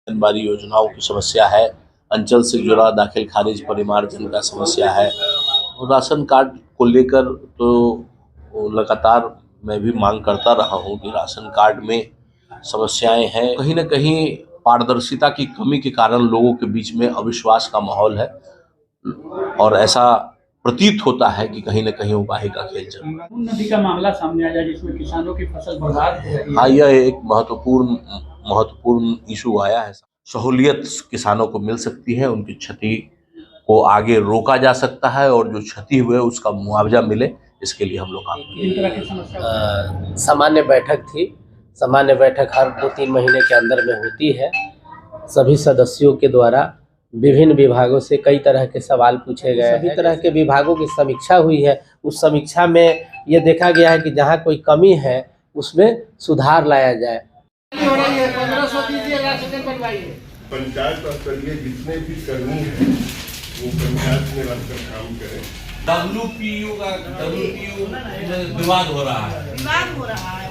बारी योजनाओं की समस्या है, अंचल से जुड़ा दाखिल खारिज परिमार्जन का समस्या है। और राशन कार्ड को लेकर तो लगातार मैं भी मांग करता रहा हूँ कि राशन कार्ड में समस्याएं हैं। कहीं ना कहीं पारदर्शिता की कमी के कारण लोगों के बीच में अविश्वास का माहौल है और ऐसा प्रतीत होता है कि कहीं न कहीं उगाही का खेल चल रहा है। नदी का मामला सामने आया जिसमें किसानों की फसल बर्बाद हो रही है। हाँ, यह एक महत्वपूर्ण इशू आया है। सहूलियत किसानों को मिल सकती है, उनकी क्षति को आगे रोका जा सकता है और जो क्षति हुई है उसका मुआवजा मिले, इसके लिए हम लोग काम कर रहे हैं। किन तरह की समस्या? सामान्य बैठक थी। सामान्य बैठक हर 2-3 महीने के अंदर में होती है। सभी सदस्यों के द्वारा विभिन्न विभागों से कई तरह के सवाल पूछे गए हैं। सभी तरह के विभागों की समीक्षा हुई है। उस समीक्षा में ये देखा गया है कि जहाँ कोई कमी है उसमें सुधार लाया जाए। पंचायत स्तरीय जितने भी कर्मी हैं वो पंचायत में रहकर काम करें। WPU विवाद हो रहा है।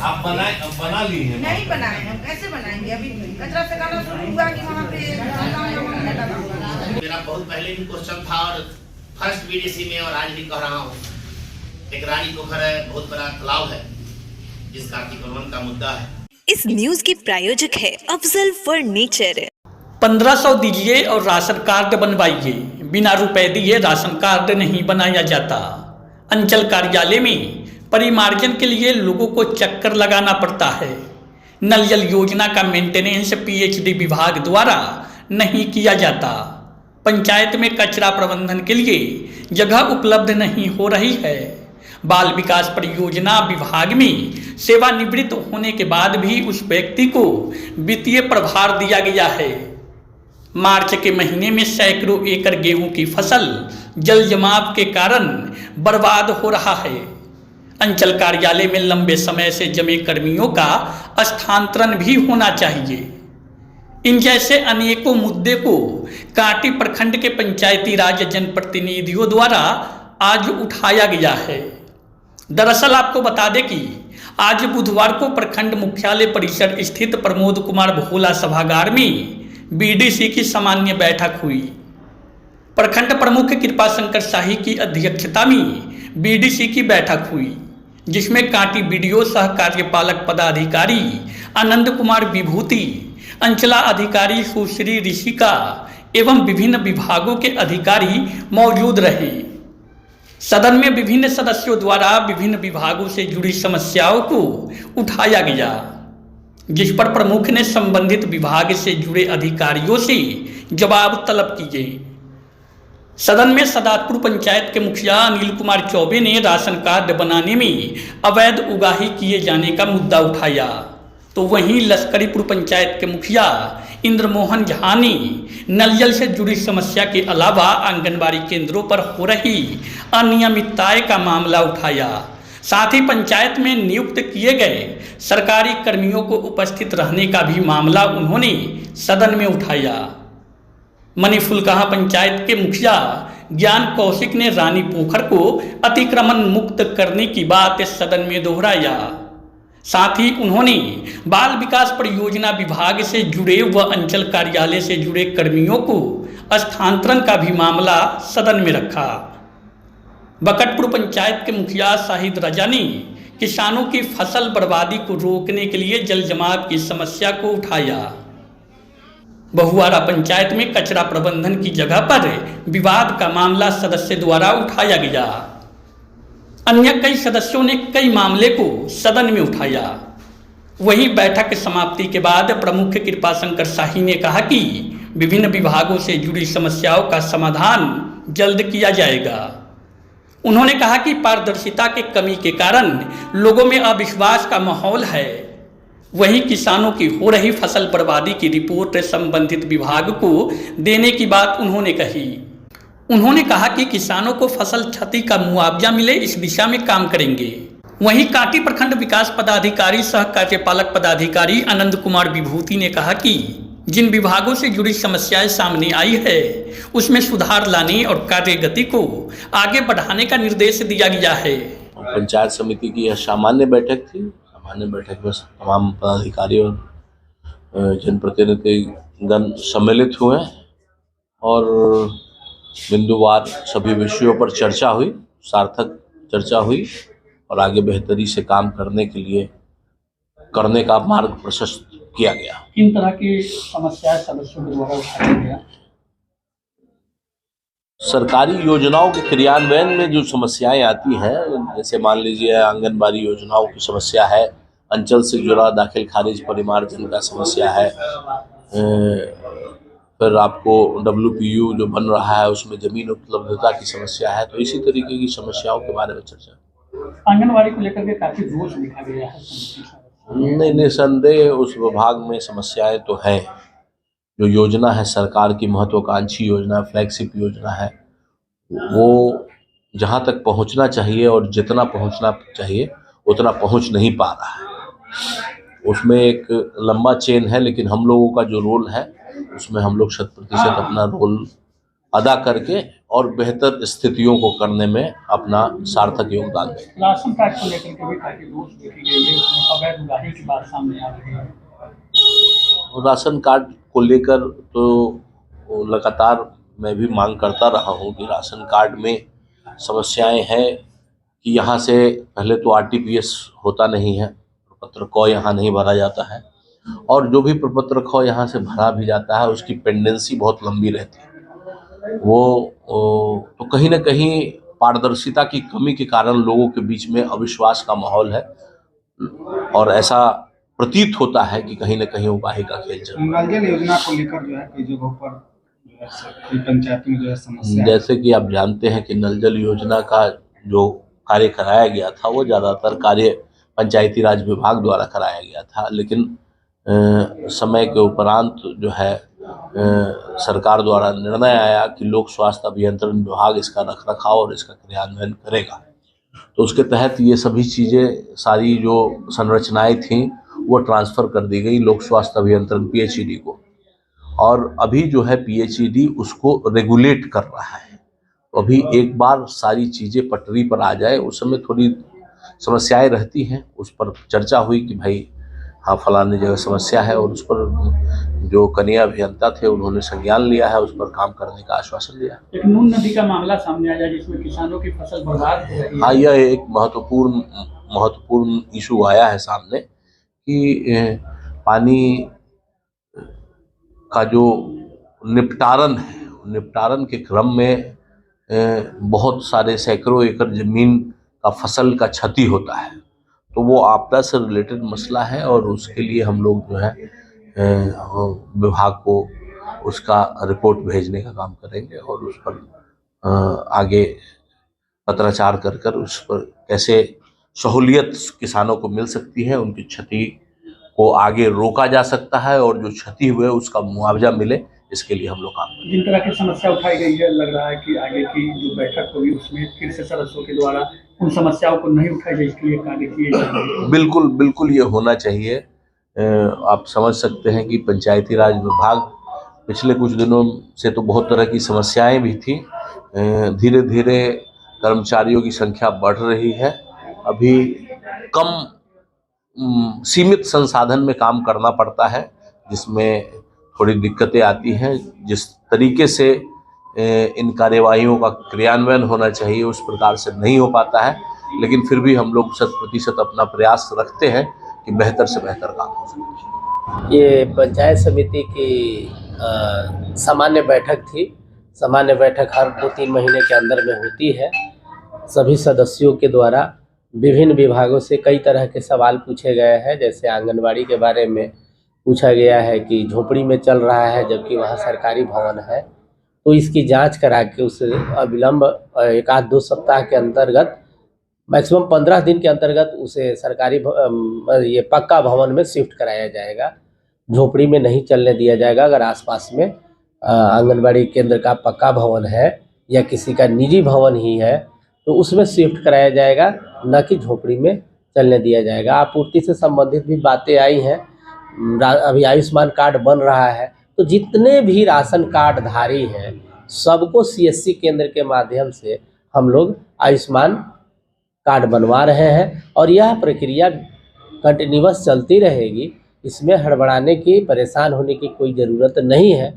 आप बना ली हैं? नहीं बनाए हैं, कैसे बनाएंगे? अभी कचरा फेंकाना शुरू हुआ कि वहाँ पे मेरा बहुत पहले भी क्वेश्चन था और फर्स्ट बीडीसी में और आज भी कह रहा हूँ, एक रानी पोखर है, बहुत बड़ा तालाब है जिसका अतिक्रमण का मुद्दा है। इस न्यूज के प्रायोजक है अफजल फर्नीचर। 1500 दीजिए और राशन कार्ड बनवाइए। बिना रुपए दिए राशन कार्ड नहीं बनाया जाता। अंचल कार्यालय में परिमार्जन के लिए लोगों को चक्कर लगाना पड़ता है। नल जल योजना का मेंटेनेंस पीएचडी विभाग द्वारा नहीं किया जाता। पंचायत में कचरा प्रबंधन के लिए जगह उपलब्ध नहीं हो रही है। बाल विकास परियोजना विभाग में सेवानिवृत्त होने के बाद भी उस व्यक्ति को वित्तीय प्रभार दिया गया है। मार्च के महीने में सैकड़ों एकड़ गेहूं की फसल जल जमाव के कारण बर्बाद हो रहा है। अंचल कार्यालय में लंबे समय से जमे कर्मियों का स्थानांतरण भी होना चाहिए। इन जैसे अनेकों मुद्दे को कांटी प्रखंड के पंचायती राज जनप्रतिनिधियों द्वारा आज उठाया गया है। दरअसल आपको बता दें कि आज बुधवार को प्रखंड मुख्यालय परिसर स्थित प्रमोद कुमार भोला सभागार में बीडीसी की सामान्य बैठक हुई। प्रखंड प्रमुख कृपा शंकर शाही की अध्यक्षता में बीडीसी की बैठक हुई, जिसमें कांटी बीडीओ सह कार्यपालक पदाधिकारी आनंद कुमार विभूति, अंचला अधिकारी सुश्री ऋषिका एवं विभिन्न विभागों के अधिकारी मौजूद रहे। सदन में विभिन्न सदस्यों द्वारा विभिन्न विभागों से जुड़ी समस्याओं को उठाया गया, जिस पर प्रमुख ने संबंधित विभाग से जुड़े अधिकारियों से जवाब तलब किए। सदन में सदातपुर पंचायत के मुखिया अनिल कुमार चौबे ने राशन कार्ड बनाने में अवैध उगाही किए जाने का मुद्दा उठाया, तो वहीं लश्करीपुर पंचायत के मुखिया इंद्रमोहन झा ने नल जल से जुड़ी समस्या के अलावा आंगनबाड़ी केंद्रों पर हो रही अनियमितताएं का मामला उठाया। साथ ही पंचायत में नियुक्त किए गए सरकारी कर्मियों को उपस्थित रहने का भी मामला उन्होंने सदन में उठाया। मनीफुलकहा पंचायत के मुखिया ज्ञान कौशिक ने रानी पोखर को अतिक्रमण मुक्त करने की बात सदन में दोहराया। साथ ही उन्होंने बाल विकास परियोजना विभाग से जुड़े व अंचल कार्यालय से जुड़े कर्मियों को स्थानांतरण का भी मामला सदन में रखा। बकटपुर पंचायत के मुखिया शाहिद रजा ने किसानों की फसल बर्बादी को रोकने के लिए जल जमाव की समस्या को उठाया। बहुआरा पंचायत में कचरा प्रबंधन की जगह पर विवाद का मामला सदस्य द्वारा उठाया गया। अन्य कई सदस्यों ने कई मामले को सदन में उठाया। वहीं बैठक समाप्ति के बाद प्रमुख कृपा शंकर शाही ने कहा कि विभिन्न विभागों से जुड़ी समस्याओं का समाधान जल्द किया जाएगा। उन्होंने कहा कि पारदर्शिता के कमी के कारण लोगों में अविश्वास का माहौल है। वहीं किसानों की हो रही फसल बर्बादी की रिपोर्ट संबंधित विभाग को देने की बात उन्होंने कही। उन्होंने कहा कि किसानों को फसल क्षति का मुआवजा मिले, इस दिशा में काम करेंगे। वहीं कांटी प्रखंड विकास पदाधिकारी सह कार्यपालक पदाधिकारी आनंद कुमार विभूति ने कहा कि जिन विभागों से जुड़ी समस्याएं सामने आई है उसमें सुधार लाने और कार्य गति को आगे बढ़ाने का निर्देश दिया गया है। पंचायत समिति की यह सामान्य बैठक थी। सामान्य बैठक में तमाम पदाधिकारी और जनप्रतिनिधि गण सम्मिलित हुए और बिंदुवार सभी विषयों पर चर्चा हुई, सार्थक चर्चा हुई और आगे बेहतरी से काम करने का मार्ग प्रशस्त किया गया। किन तरह की समस्याएं सदस्यों के द्वारा उठाया गया? सरकारी योजनाओं के क्रियान्वयन में जो समस्याएं आती हैं, जैसे मान लीजिए आंगनबाड़ी योजनाओं की समस्या है, अंचल से जुड़ा दाखिल खारिज परिमार्जन का समस्या है, फिर आपको WPU जो बन रहा है उसमें जमीन उपलब्धता की समस्या है, तो इसी तरीके की समस्याओं के बारे में चर्चा। आंगनबाड़ी को लेकर के काफी रोष दिखा गया है। नहीं, निसंदेह उस विभाग में समस्याएं तो हैं। जो योजना है सरकार की महत्वाकांक्षी योजना, फ्लैगशिप योजना है, वो जहाँ तक पहुँचना चाहिए और जितना पहुँचना चाहिए उतना पहुँच नहीं पा रहा है। उसमें एक लंबा चेन है, लेकिन हम लोगों का जो रोल है उसमें हम लोग 100% अपना रोल अदा करके और बेहतर स्थितियों को करने में अपना सार्थक योगदान दें। राशन कार्ड को लेकर के भी काफी रोष देखी गई है, उसमें अवैध उगाही की बात सामने आ रही है। राशन कार्ड को लेकर तो लगातार मैं भी मांग करता रहा हूँ कि राशन कार्ड में समस्याएं हैं कि यहाँ से पहले तो RTPS होता नहीं है, प्रपत्र क यहाँ नहीं भरा जाता है, और जो भी प्रपत्र ख यहाँ से भरा भी जाता है उसकी पेंडेंसी बहुत लंबी रहती है। वो तो कहीं ना कहीं पारदर्शिता की कमी के कारण लोगों के बीच में अविश्वास का माहौल है और ऐसा प्रतीत होता है कि कहीं ना कहीं उगाही का खेल चल रहा है। नल जल योजना को लेकर जो है कई जगहों पर कई पंचायतों में जो है समस्या है। जैसे कि आप जानते हैं कि नल जल योजना का जो कार्य कराया गया था वो ज़्यादातर कार्य पंचायती राज विभाग द्वारा कराया गया था, लेकिन समय के उपरांत जो है सरकार द्वारा निर्णय आया कि लोक स्वास्थ्य अभियंत्रण विभाग इसका रखरखाव और इसका क्रियान्वयन करेगा। तो उसके तहत ये सभी चीज़ें, सारी जो संरचनाएं थीं वो ट्रांसफ़र कर दी गई लोक स्वास्थ्य अभियंत्रण PHED को, और अभी जो है PHED उसको रेगुलेट कर रहा है। तो अभी एक बार सारी चीज़ें पटरी पर आ जाए, उस समय थोड़ी समस्याएं रहती हैं, उस पर चर्चा हुई कि भाई हाँ फलानी जगह समस्या है, और उस पर जो कनीय अभियंता थे उन्होंने संज्ञान लिया है, उस पर काम करने का आश्वासन दिया। एक नून नदी का मामला सामने आया जिसमें किसानों की फसल बर्बाद हो रही है। हाँ, यह एक महत्वपूर्ण इशू आया है सामने कि पानी का जो निपटारण है, निपटारण के क्रम में बहुत सारे सैकड़ों एकड़ जमीन का फसल का क्षति होता है। तो वो आपदा से रिलेटेड मसला है और उसके लिए हम लोग जो है विभाग को उसका रिपोर्ट भेजने का काम करेंगे और उस पर आगे पत्राचार कर उस पर कैसे सहूलियत किसानों को मिल सकती है, उनकी क्षति को आगे रोका जा सकता है और जो क्षति हुए उसका मुआवजा मिले, इसके लिए हम लोग काम करेंगे। जिन तरह की समस्या उठाई गई है, लग रहा है कि आगे की जो बैठक होगी उसमें फिर से सदस्यों के द्वारा उन समस्याओं को नहीं उठाई जाए, इसके लिए कार्य किए जाएंगे। बिल्कुल ये होना चाहिए। आप समझ सकते हैं कि पंचायती राज विभाग पिछले कुछ दिनों से तो बहुत तरह की समस्याएं भी थी, धीरे धीरे कर्मचारियों की संख्या बढ़ रही है। अभी कम सीमित संसाधन में काम करना पड़ता है, जिसमें थोड़ी दिक्कतें आती हैं। जिस तरीके से इन कार्यवाहियों का क्रियान्वयन होना चाहिए उस प्रकार से नहीं हो पाता है, लेकिन फिर भी हम लोग 100% अपना प्रयास रखते हैं कि बेहतर से बेहतर काम हो सके। ये पंचायत समिति की सामान्य बैठक थी। सामान्य बैठक हर 2-3 महीने के अंदर में होती है। सभी सदस्यों के द्वारा विभिन्न विभागों से कई तरह के सवाल पूछे गए हैं। जैसे आंगनबाड़ी के बारे में पूछा गया है कि झोपड़ी में चल रहा है जबकि वहाँ सरकारी भवन है, तो इसकी जांच करा के उसे अविलंब 1-2 सप्ताह के अंतर्गत, मैक्सिमम 15 दिन के अंतर्गत उसे सरकारी ये पक्का भवन में शिफ्ट कराया जाएगा। झोपड़ी में नहीं चलने दिया जाएगा। अगर आसपास में आंगनबाड़ी केंद्र का पक्का भवन है या किसी का निजी भवन ही है तो उसमें शिफ्ट कराया जाएगा, न कि झोपड़ी में चलने दिया जाएगा। आपूर्ति से संबंधित भी बातें आई हैं। अभी आयुष्मान कार्ड बन रहा है, तो जितने भी राशन कार्ड धारी हैं सबको CSC केंद्र के माध्यम से हम लोग आयुष्मान कार्ड बनवा रहे हैं और यह प्रक्रिया कंटिन्यूअस चलती रहेगी। इसमें हड़बड़ाने की, परेशान होने की कोई ज़रूरत नहीं है।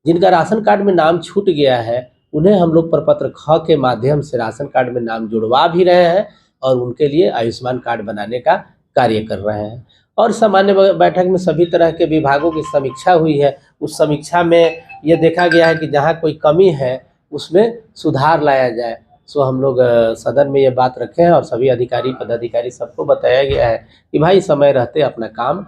जिनका राशन कार्ड में नाम छूट गया है उन्हें हम लोग प्रपत्र ख के माध्यम से राशन कार्ड में नाम जुड़वा भी रहे हैं और उनके लिए आयुष्मान कार्ड बनाने का कार्य कर रहे हैं। और सामान्य बैठक में सभी तरह के विभागों की समीक्षा हुई है। उस समीक्षा में ये देखा गया है कि जहाँ कोई कमी है उसमें सुधार लाया जाए। सो हम लोग सदन में ये बात रखे हैं और सभी अधिकारी पदाधिकारी सबको बताया गया है कि भाई समय रहते अपना काम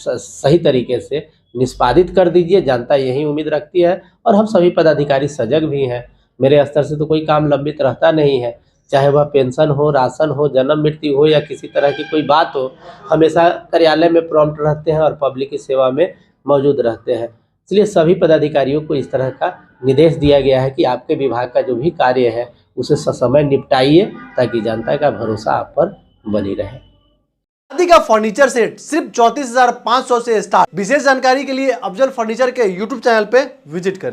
सही तरीके से निष्पादित कर दीजिए। जनता यही उम्मीद रखती है और हम सभी पदाधिकारी सजग भी हैं। मेरे स्तर से तो कोई काम लंबित रहता नहीं है, चाहे वह पेंशन हो, राशन हो, जन्म मृत्यु हो या किसी तरह की कोई बात हो, हमेशा कार्यालय में प्रॉम्प्ट रहते हैं और पब्लिक की सेवा में मौजूद रहते हैं। इसलिए सभी पदाधिकारियों को इस तरह का निर्देश दिया गया है कि आपके विभाग का जो भी कार्य है उसे ससमय निपटाइए ताकि जनता का भरोसा आप पर बनी रहे। शादी का फर्नीचर सेट सिर्फ 34,500 से स्टार्ट। विशेष जानकारी के लिए अफजल फर्नीचर के यूट्यूब चैनल पे विजिट करें।